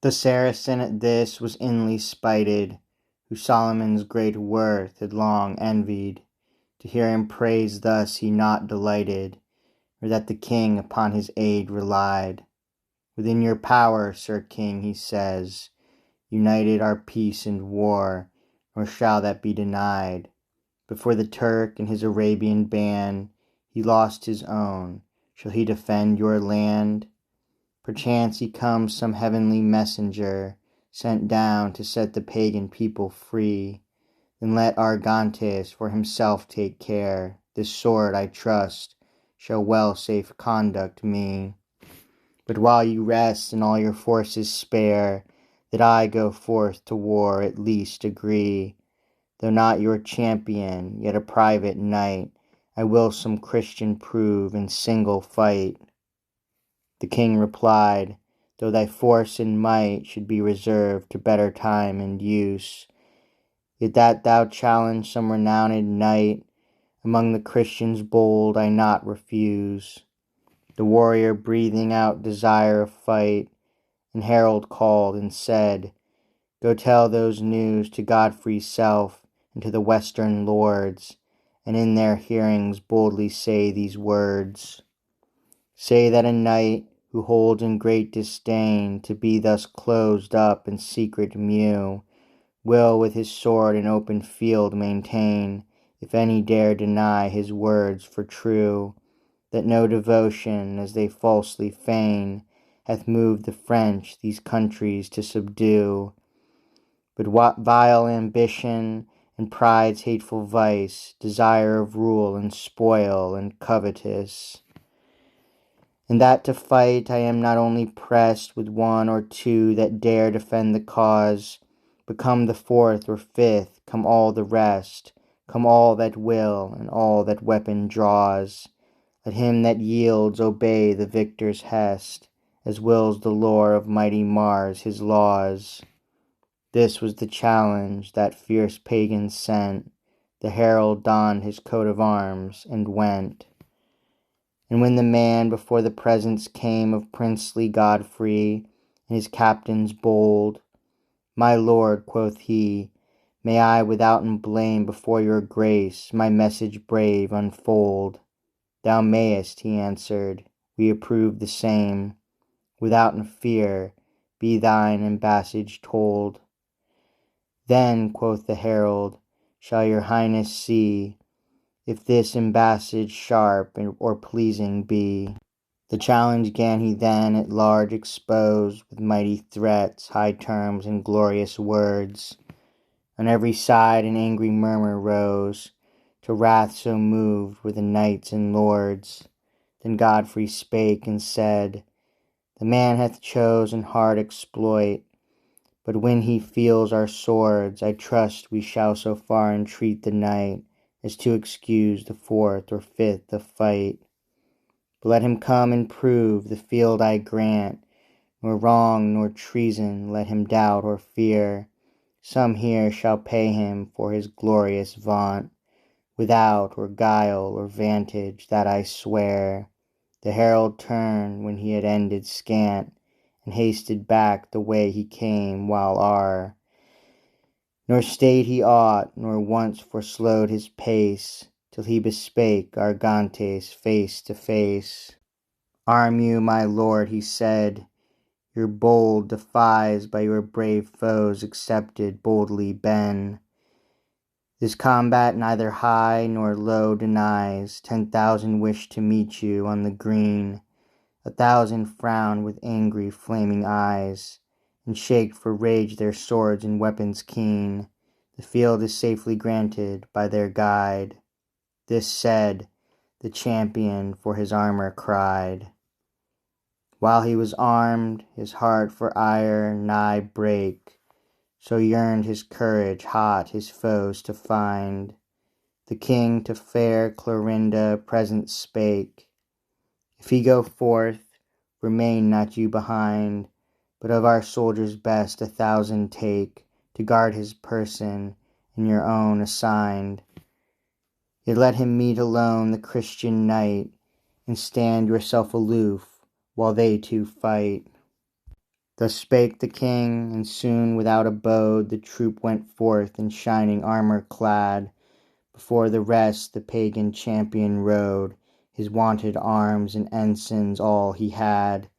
The Saracen at this was inly spited, who Solomon's great worth had long envied. To hear him praised thus he not delighted, or that the king upon his aid relied. Within your power, Sir King, he says, united our peace and war, nor shall that be denied. But for the Turk and his Arabian band, he lost his own. Shall he defend your land? Perchance he comes some heavenly messenger, sent down to set the pagan people free. Then let Argantes for himself take care. This sword, I trust, shall well safe conduct me. But while you rest and all your forces spare, that I go forth to war at least agree. Though not your champion, yet a private knight, I will some Christian prove in single fight. The king replied, though thy force and might should be reserved to better time and use, yet that thou challenge some renowned knight among the Christians bold I not refuse. The warrior breathing out desire of fight, and herald called and said, go tell those news to Godfrey's self and to the western lords, and in their hearings boldly say these words. Say that a knight who holds in great disdain to be thus closed up in secret mew, will with his sword in open field maintain, if any dare deny his words for true, that no devotion, as they falsely feign, hath moved the French these countries to subdue, but what vile ambition and pride's hateful vice, desire of rule and spoil and covetous. And that to fight I am not only pressed with one or two that dare defend the cause, but come the fourth or fifth, come all the rest, come all that will, and all that weapon draws. Let him that yields obey the victor's hest, as wills the lore of mighty Mars his laws. This was the challenge that fierce pagan sent. The herald donned his coat of arms and went. And when the man before the presence came of princely Godfrey and his captains bold, my lord, quoth he, may I withouten blame before your grace my message brave unfold. Thou mayest, he answered, we approve the same. Withouten fear, be thine ambassage told. Then, quoth the herald, shall your highness see if this ambassage sharp or pleasing be. The challenge gan he then at large expose, with mighty threats, high terms, and glorious words. On every side an angry murmur rose, to wrath so moved were the knights and lords. Then Godfrey spake and said, the man hath chosen hard exploit, but when he feels our swords, I trust we shall so far entreat the knight as to excuse the fourth or fifth of fight. But let him come and prove the field I grant, nor wrong nor treason let him doubt or fear. Some here shall pay him for his glorious vaunt, without or guile or vantage, that I swear. The herald turned when he had ended scant, and hasted back the way he came, while nor stayed he aught, nor once forslowed his pace, till he bespake Argantes face to face. Arm you, my lord, he said, your bold defies by your brave foes accepted boldly been. This combat neither high nor low denies. 10,000 wish to meet you on the green. 1,000 frown with angry flaming eyes, and shake for rage their swords and weapons keen. The field is safely granted by their guide. This said, the champion for his armor cried. While he was armed, his heart for ire nigh brake, so yearned his courage hot his foes to find. The king to fair Clorinda present spake, if he go forth, remain not you behind, but of our soldiers best 1,000 take, to guard his person, and your own assigned. Yet let him meet alone the Christian knight, and stand yourself aloof, while they two fight. Thus spake the king, and soon without abode the troop went forth in shining armour clad. Before the rest the pagan champion rode, his wonted arms and ensigns all he had.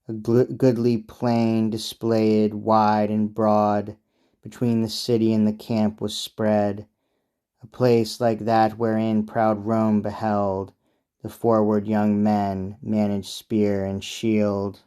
A goodly plain displayed wide and broad, between the city and the camp was spread, a place like that wherein proud Rome beheld the forward young men manage spear and shield.